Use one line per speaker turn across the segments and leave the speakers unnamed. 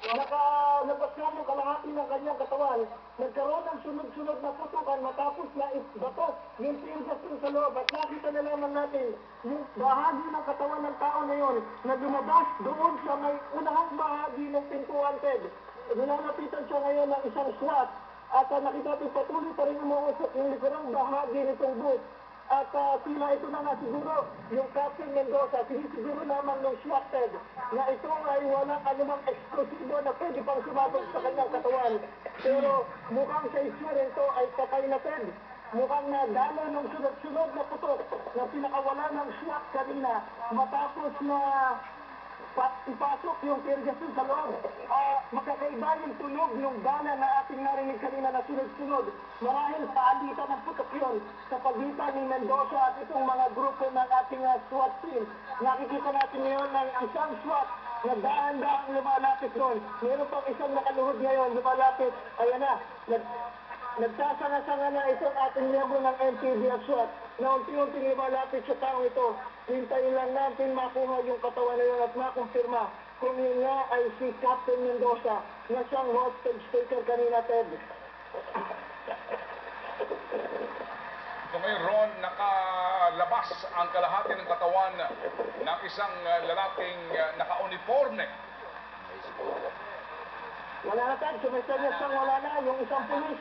Nakalabas nga yung kalahati ng kanyang katawan. Nagkaroon ng sunod-sunod na putukan matapos na isbato yung pinjasin sa loob. At nakita na naman natin yung bahagi ng katawan ng tao na yon na lumabas doon sa may unahang bahagi ng pintuan, Ted. Nilalapitan siya ngayon ng isang SWAT at nakita natin patuloy pa rin umuusok yung likurang bahagi nitong booth. At sila ito na nga siguro, yung Captain Mendoza, sinisiguro naman ng SWAT, Ted, na ito ay walang anumang eksklusibo na pwede pang sumabog sa kanyang katawan. Pero mukhang sa issue ito ay patay na, Ted. Mukhang nadalo ng sunod-sunod na putok na pinakawala ng SWAT kanina matapos na ipasok yung tirgasin sa loob. Magkakaiba yung tunog ng bala na ating narinig kanina na sunod-sunod. Marahil paalitan ng putok yun sa pagitan ni Mendoza at itong mga grupo ng ating SWAT team. Nakikita natin ngayon ng isang SWAT na dahan-dahang lumalapit doon. Meron pang isang nakaluhod ngayon, lumalapit. Ayan na, nagsasanga-sanga na itong ating miyembro ng NPD at SWAT na unti-unting lumalapit sa taong ito. Hintayin lang natin makuha yung katawan na yun at makumpirma kung yun nga ay si Captain Mendoza na siyang hostage taker kanina, Ted.
So ngayon, Ron, nakalabas ang kalahati ng katawan ng isang lalaking naka-uniforme.
Wala na, Ted. Sumisenyas kang wala na. Yung isang pulis,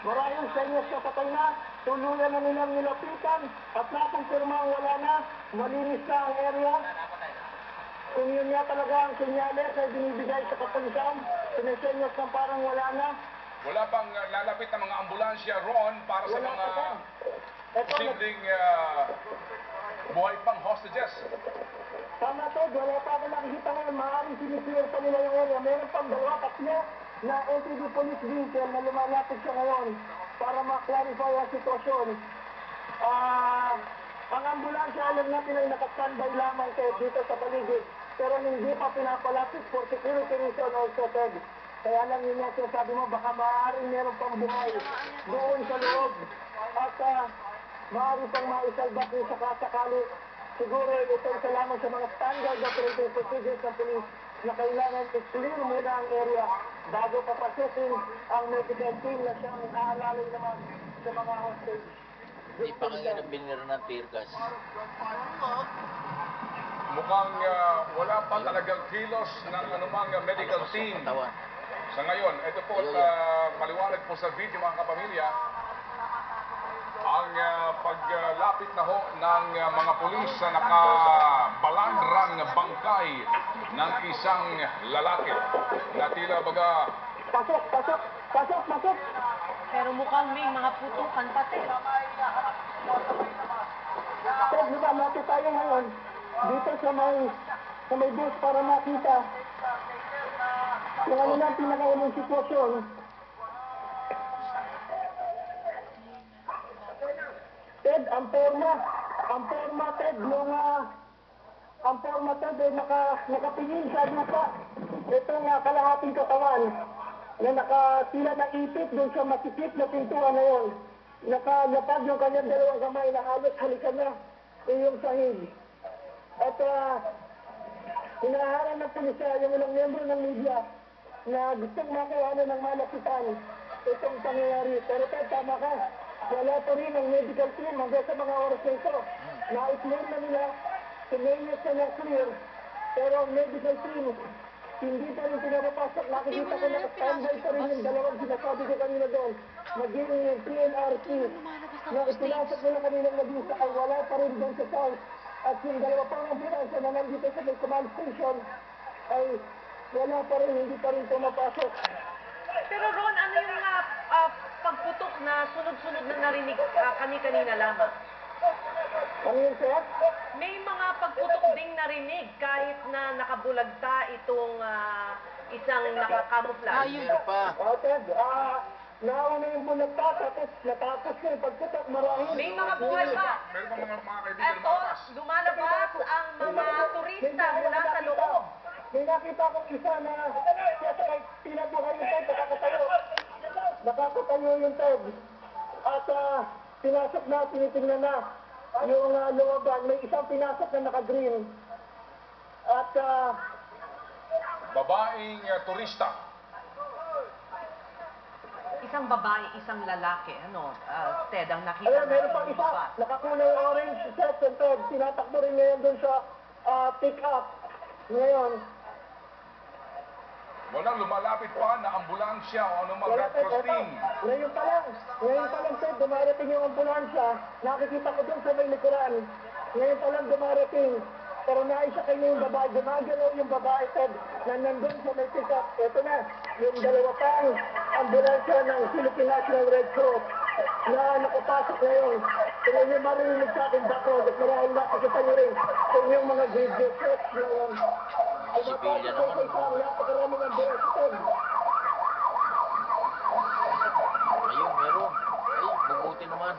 maraming senyas na patay na. Tuluyan na nilang nilapitan at nakumpirma ang wala na. Malinis na ang area. Kung yun nga talaga ang senyales ay binibigay sa kapulisan, sumisenyas ng parang wala na.
Wala bang lalapit na mga ambulansya, Ron, para sa
Wala
mga
pa, Ted.
posibleng buhay pang hostages?
Tama, Ted. Wala pa ako nakikita ngayon. Maaaring siniclear pa nila yung area. Meron pang dalawa, tatlo na NPD police vehicle na lumalapit siya ngayon para ma-clarify ang sitwasyon. Ang ambulansya, alam natin ay nakastandby lamang, Ted, dito sa paligid. Pero hindi pa pinapalapit for security reason also, Ted. Kaya lang yun nga sinasabi mo, baka maaaring meron pang buhay doon sa loob. At maaari pang maisalbat yung sakasakali. Siguro ito sa lamang sa mga standard operating procedures ng police na kailangan i-clear muna ang area bago papasukin ang medical team na siyang aalalay naman sa mga hostage.
Hindi pa kayo binira ng tear gas.
Mukhang wala pa talagang kilos ng anumang medical team. Sa ngayon, ito po, maliwanag po sa video mga kapamilya, ang paglapit na ho ng mga pulis sa nakabalandrang bangkay ng isang lalaki na tila baga...
Pasok!
Pero mukhang may mga putukan pati.
Ted, diba, natin tayo ngayon dito sa may bus para makita kung ano na ang pinakauling sitwasyon. Ted, ang forma, Ted, ang forma, Ted, ay nakatingin sa lupa. Ito nga, kalahating katawan na tila naipit doon sa masikip na pintuan na yun. Nakalapag yung kanyang dalawang kamay na halos halikan na yung sahig. At hinaharang ng pulisya yung ilang miyembro ng media na gustong makuha na ng malapitan itong pangyayari. Pero Ted, tama ka. Wala pa rin ang medical team hanggang sa mga oras na ito. Na-clear na nila, sinayos na ng clear, pero ang medical team, hindi pa rin pinapapasok. Nakikita ko na-standby pa rin yung dalawang sinasabi ko kanina doon. Maging yung PNRT na ipinasok nila kaninang nabisa ay wala pa rin doon sa south. At yung dalawa pang ambulansya na nandito sa may command station ay wala pa rin, hindi pa rin pumapasok.
Pero Ron, ano yung pagputok na sunod-sunod na narinig kanina lamang?
Ano yun, sir?
May mga pagputok ding narinig kahit na nakabulagta itong isang nakakamuflage.
Ayun pa.
Ted, nauna yung bulagta, tapos natapos na yung pagputok, marahil.
May mga buhay pa.
Meron pa mga kaibigan
Eto, lumalabas ang mga turista mula sa loob.
May nakita akong isa na siya sa kay pinabuhay yung Ted, nakakatayo. Nakakatayo yung Ted. At pinasok na, tinitingnan na yung luwaban. May isang pinasok na naka-green. At
babaeng turista.
Isang babae, isang lalaki. Ano, Ted, ang nakita
Ayun, meron
natin
pang isa,
lumabas.
nakakulay orange set and Ted. Tinatakbo rin ngayon dun sa pick-up. Ngayon,
Walang lumalapit pa na ambulansya o anumang
wala
Red
Ted,
Cross
eto.
team.
Ngayon pa lang Ted, dumarating yung ambulansya. Nakikita ko dun sa may likuran. Ngayon pa lang dumarating. Pero naisa kayo yung babae, gumagalaw yung babae Ted, na nandun sa may pick-up. Ito na, yung dalawa pang ambulansya ng Philippine National Red Cross na nakapasok ngayon. Kung inyo marinig sa akin background at marahil nakikita nyo rin sa inyong mga video shots ngayon.
Sibilya naman.
Napakaraming ambulansya Ted.
Ayun, meron. Ay, mabuti naman.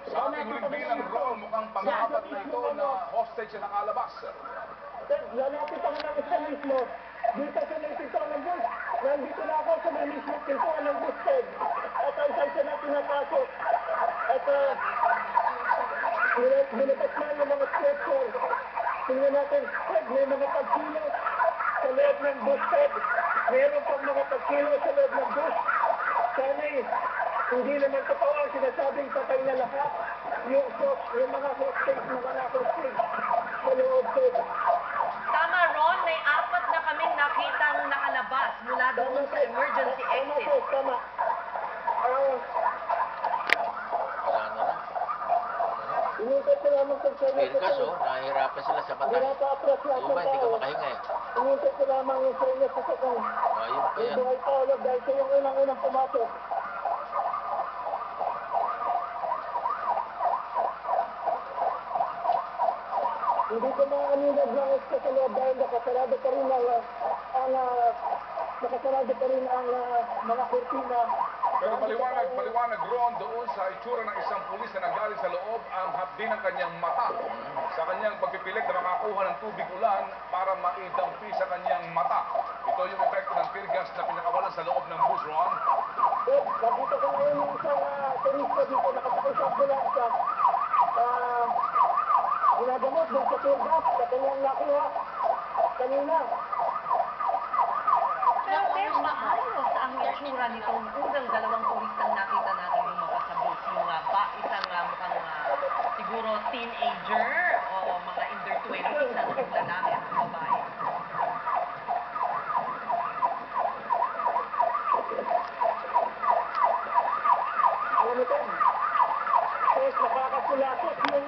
Sa ating huling bilang, Ron, mukhang pang-apat na ito na hostage na nakalabas.
Lalapit ako ng isa mismo. Dito sa may pintuan ng bus. Nandito na ako sa may mismo pintuan ng bus, Ted. At ang isa na pinapasok. At binabas na yung mga stretcher. Tingnan natin, Ted, may mga pagkilos sa loob ng bus, Ted. Meron pang mga pagkilos sa loob ng bus. Sana'y hindi naman totoo ang sinasabing patay na lahat. Yung mga hostage, mga na-hostage sa loob, Ted.
Tama, Ron, may 4 na kaming nakitang nakalabas mula doon sa emergency exit.
Tama.
Wala na lang.
Inintay ko lamang kung sa'yo.
Tirgas, oh. Nahihirapan sila sa
Hindi
batay.
na pa-atras lahat
Yung
ng
ba, hindi ka
tao.
makahinga eh.
Inintay ko lamang yung sa'yo sa sakang.
Ayun pa
Yung
yan.
buhay Paolo dahil siya yung unang-unang pumasok. Hindi ko maaninag ng extra sa loob dahil nakasarado pa rin ang mga kurtina.
Pero maliwanag Ron, doon sa itsura ng isang pulis na nanggaling sa loob ang hapdi ng kanyang mata. Sa kanyang pagpipilit na makakuha ng tubig ulan para maidampi sa kanyang mata. Ito yung epekto ng tear gas na pinakawalan sa loob ng bus, Ron.
Nakita ko ngayon yung isang turista dito nakasakay sa ambulansya. Ginagamot doon sa tour bus na kanyang nakuha kanina.
Pero Ted, maayos ang itsura nitong unang 2 turistang nakita natin lumabas sa bus. Yung isang mukhang siguro teenager o mga in their 20s at yung lalaki at babae.
Alam mo ito, nakakakulasot yung